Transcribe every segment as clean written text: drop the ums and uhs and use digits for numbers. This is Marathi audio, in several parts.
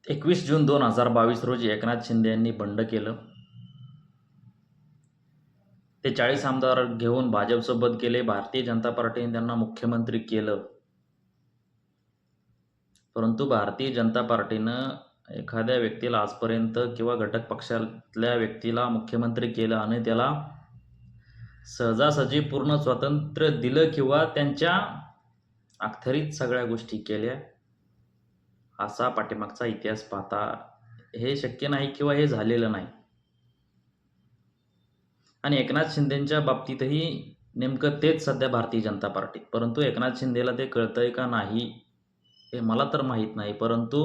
21 जून 2022 रोजी एकनाथ शिंदे यांनी बंड केलं. ते 40 आमदार घेऊन भाजपसोबत गेले. भारतीय जनता पार्टीने त्यांना मुख्यमंत्री केलं. परंतु भारतीय जनता पार्टीनं एखाद्या व्यक्तीला आजपर्यंत किंवा घटक पक्षातल्या व्यक्तीला मुख्यमंत्री केलं आणि त्याला सहजासहजी पूर्ण स्वातंत्र्य दिलं किंवा त्यांच्या अखत्यारीत सगळ्या गोष्टी केल्या, असा पाठीमागचा इतिहास पाहता हे शक्य नाही किंवा हे झालेलं नाही. आणि एकनाथ शिंदेंच्या बाबतीतही नेमकं तेच सध्या भारतीय जनता पार्टीत. परंतु एकनाथ शिंदेला ते कळतंय का नाही हे मला तर माहीत नाही. परंतु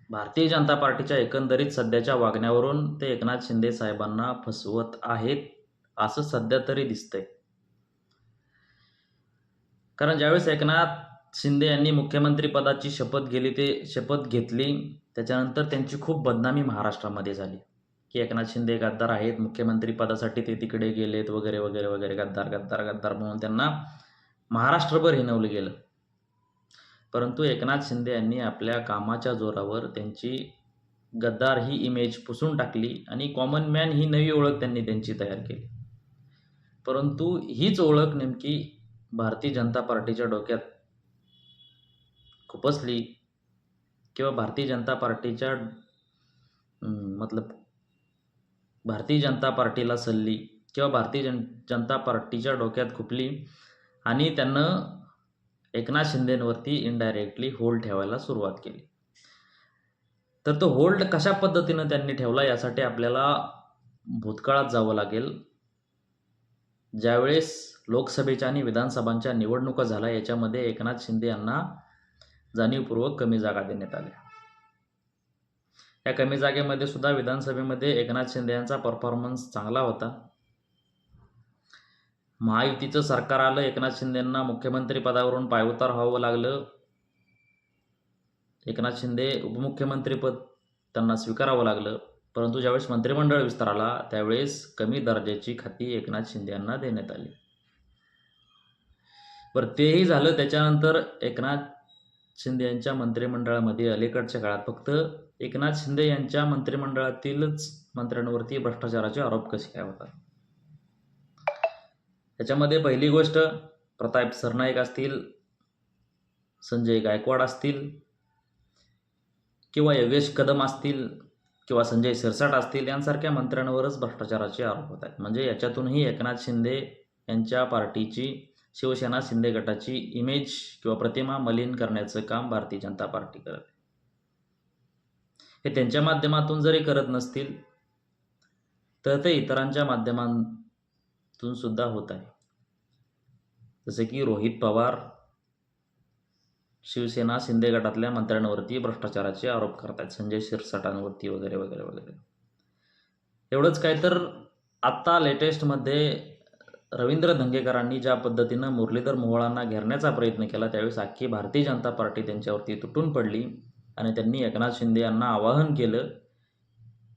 भारतीय जनता पार्टीच्या एकंदरीत सध्याच्या वागण्यावरून ते एकनाथ शिंदे साहेबांना फसवत आहेत असं सध्या तरी दिसतंय. कारण ज्यावेळेस एकनाथ शिंदे यांनी मुख्यमंत्री पदाची शपथ घेतली, त्याच्यानंतर त्यांची खूप बदनामी महाराष्ट्रामध्ये झाली की एकनाथ शिंदे गद्दार आहेत, मुख्यमंत्री पदासाठी ते तिकडे गेलेत वगैरे वगैरे वगैरे, गद्दार गद्दार गद्दार म्हणून त्यांना महाराष्ट्रभर हिणवलं गेलं. परंतु एकनाथ शिंदे यांनी आपल्या कामाच्या जोरावर त्यांची गद्दार ही इमेज पुसून टाकली आणि कॉमन मॅन ही नवी ओळख त्यांनी त्यांची तयार केली. परंतु हीच ओळख नेमकी भारतीय जनता पार्टीच्या डोक्यात खुपसली किंवा भारतीय जनता पार्टीच्या भारतीय जनता पार्टीला सल्ली किंवा भारतीय जनता पार्टीच्या डोक्यात खुपली आणि त्यानं एकनाथ शिंदेंवरती इनडायरेक्टली होल्ड ठेवायला सुरुवात केली. तर तो होल्ड कशा पद्धतीनं त्यांनी ठेवला यासाठी आपल्याला भूतकाळात जावं लागेल. ज्यावेळेस लोकसभेच्या आणि विधानसभांच्या निवडणुका झाल्या, याच्यामध्ये एकनाथ शिंदे यांना जाणीवपूर्वक कमी जागा देण्यात आल्या. या कमी जागेमध्ये सुद्धा विधानसभेमध्ये एकनाथ शिंदे यांचा परफॉर्मन्स चांगला होता. महायुतीचं सरकार आलं, एकनाथ शिंदेंना मुख्यमंत्री पदावरून पायउतार व्हावं लागलं. एकनाथ शिंदे उपमुख्यमंत्रीपद त्यांना स्वीकारावं लागलं. परंतु ज्यावेळेस मंत्रिमंडळ विस्तार आला त्यावेळेस कमी दर्जाची खाती एकनाथ शिंदे यांना देण्यात आली. बरं, तेही झालं. त्याच्यानंतर एकनाथ शिंदे यांच्या मंत्रिमंडळामध्ये अलीकडच्या काळात फक्त एकनाथ शिंदे यांच्या मंत्रिमंडळातीलच मंत्र्यांवरती भ्रष्टाचाराचे आरोप कसे काय होतात. त्याच्यामध्ये पहिली गोष्ट, प्रताप सरनाईक असतील, संजय गायकवाड असतील किंवा योगेश कदम असतील किंवा संजय शिरसाट असतील, यांसारख्या मंत्र्यांवरच भ्रष्टाचाराचे आरोप होत आहेत. म्हणजे याच्यातूनही एकनाथ शिंदे यांच्या पार्टीची, शिवसेना शिंदे गटाची इमेज किंवा प्रतिमा मलिन करण्याचं काम भारतीय जनता पार्टी करत आहे. हे त्यांच्या माध्यमातून जरी करत नसतील तर ते इतरांच्या माध्यमातून सुद्धा होत आहे. जसे की रोहित पवार शिवसेना शिंदे गटातल्या मंत्र्यांवरती भ्रष्टाचाराचे आरोप करतात, संजय शिरसाटांवरती वगैरे वगैरे वगैरे. एवढंच काय तर आत्ता लेटेस्टमध्ये रवींद्र धंगेकरांनी ज्या पद्धतीनं मुरलीधर मोहोळांना घेरण्याचा प्रयत्न केला, त्यावेळेस अख्खी भारतीय जनता पार्टी त्यांच्यावरती तुटून पडली आणि त्यांनी एकनाथ शिंदे यांना आवाहन केलं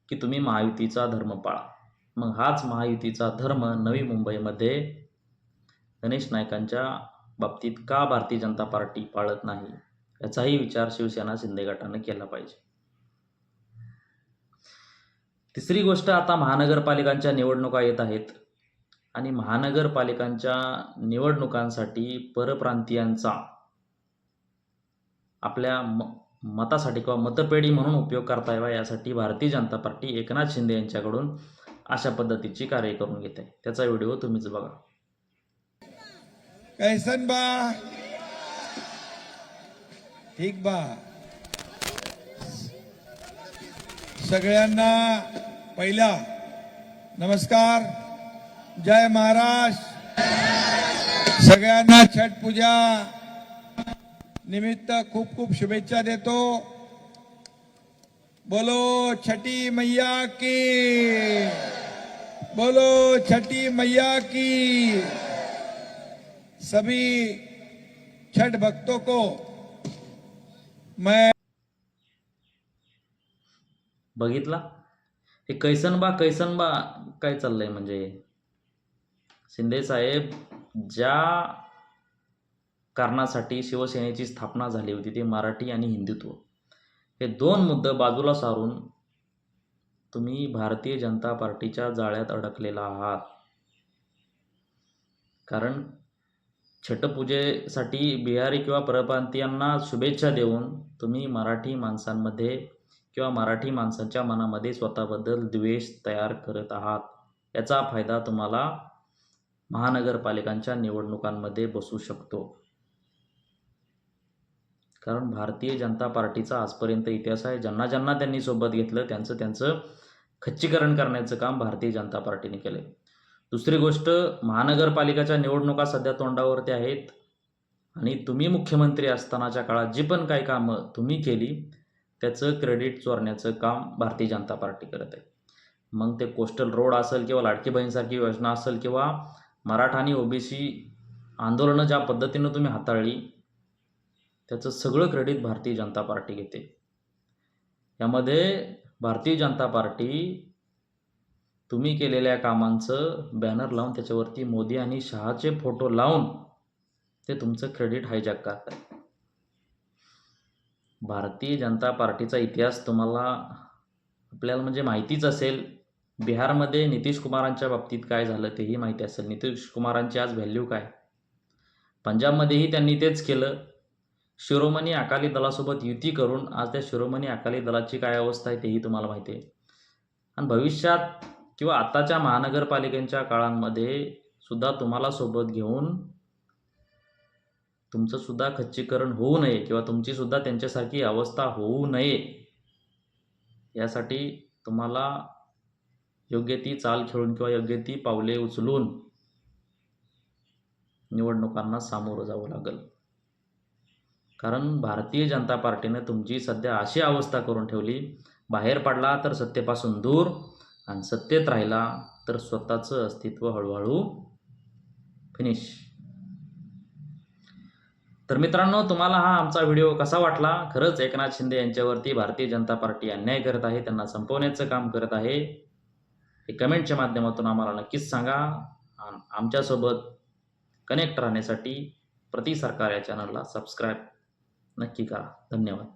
की तुम्ही महायुतीचा धर्म पाळा. मग हाच महायुतीचा धर्म नवी मुंबईमध्ये गणेश नाईकांच्या बाबतीत का भारतीय जनता पार्टी पाळत नाही याचाही विचार शिवसेना शिंदे गटाने केला पाहिजे. तिसरी गोष्ट, आता महानगरपालिकांच्या निवडणुका येत आहेत आणि महानगरपालिकांच्या निवडणुकांसाठी परप्रांतीयांचा आपल्या मतासाठी किंवा मतपेढी म्हणून उपयोग करता यावा यासाठी भारतीय जनता पार्टी एकनाथ शिंदे यांच्याकडून अशा पद्धतीची कार्य करून घेते. त्याचा व्हिडिओ तुम्हीच बघा. कैसन बा, ठीक बा. सगळ्यांना पहिला नमस्कार, जय महाराष्ट्र. सगळ्यांना छठ पूजा निमित्त खूप खूप शुभेच्छा देतो. बोलो छठी मैया की, बोलो छठी मैया की. सभी छठ भक्तों को मैं बघितला हे कैसन बा काय चाललंय. म्हणजे शिंदे साहेब ज्या कारणासाठी शिवसेनेची स्थापना झाली होती ते मराठी आणि हिंदुत्व, हे दोन मुद्दे बाजूला सारून तुम्ही भारतीय जनता पार्टीच्या जाळ्यात अडकलेला आहात. कारण छटपूजेसाठी बिहारी किंवा परप्रांतीयांना शुभेच्छा देऊन तुम्ही मराठी माणसांमध्ये किंवा मराठी माणसाच्या मनामध्ये स्वतःबद्दल द्वेष तयार करत आहात. याचा फायदा तुम्हाला महानगरपालिकांच्या निवडणुकांमध्ये बसू शकतो. कारण भारतीय जनता पार्टीचा आजपर्यंत इतिहास आहे. ज्यांना ज्यांना त्यांनी सोबत घेतलं त्यांचं खच्चीकरण करण्याचं काम भारतीय जनता पार्टीने केलं. दुसरी गोष्ट, महानगरपालिकाच्या निवडणुका सध्या तोंडावरती आहेत आणि तुम्ही मुख्यमंत्री असतानाच्या काळात जी पण काही कामं तुम्ही केली त्याचं क्रेडिट चोरण्याचं काम भारतीय जनता पार्टी करत आहे. मग ते कोस्टल रोड असेल किंवा लाडकी बहीणसारखी योजना असेल किंवा मराठा आणि ओबीसी आंदोलनं ज्या पद्धतीनं तुम्ही हाताळली त्याचं सगळं क्रेडिट भारतीय जनता पार्टी घेते. यामध्ये भारतीय जनता पार्टी तुम्ही केलेल्या कामांचं बॅनर लावून त्याच्यावरती मोदी आणि शहाचे फोटो लावून ते तुमचं क्रेडिट हायजॅक करतात. भारतीय जनता पार्टीचा इतिहास तुम्हाला आपल्याला म्हणजे माहितीच असेल. बिहारमध्ये नितीश कुमारांच्या बाबतीत काय झालं तेही माहिती असेल. नितीश कुमारांची आज व्हॅल्यू काय. पंजाबमध्येही त्यांनी तेच केलं. शिरोमणी अकाली दलासोबत युती करून आज त्या शिरोमणी अकाली दलाची काय अवस्था आहे तेही तुम्हाला माहिती आहे. आणि भविष्यात किंवा आताच्या महानगरपालिकेच्या काळांमध्ये सुद्धा तुम्हाला सोबत घेऊन तुमचं सुद्धा खच्चीकरण होऊ नये किंवा तुमची सुद्धा त्यांच्यासारखी अवस्था होऊ नये यासाठी तुम्हाला योग्य ती चाल खेळून किंवा योग्य ती पावले उचलून निवडणुकांना सामोरं जावं लागेल. कारण भारतीय जनता पार्टीने तुमची सध्या अशी अवस्था करून ठेवली, बाहेर पडला तर सत्तेपासून दूर आणि सत्तेत राहिला तर स्वतःचं अस्तित्व हळूहळू फिनिश. तर मित्रांनो, तुम्हाला हा आमचा व्हिडिओ कसा वाटला. खरंच एकनाथ शिंदे यांच्यावरती भारतीय जनता पार्टी अन्याय करत आहे, त्यांना संपवण्याचं काम करत आहे. हे कमेंटच्या माध्यमातून आम्हाला नक्कीच सांगा. आमच्यासोबत कनेक्ट राहण्यासाठी प्रति सरकार या चॅनलला सबस्क्राईब नक्की करा. धन्यवाद.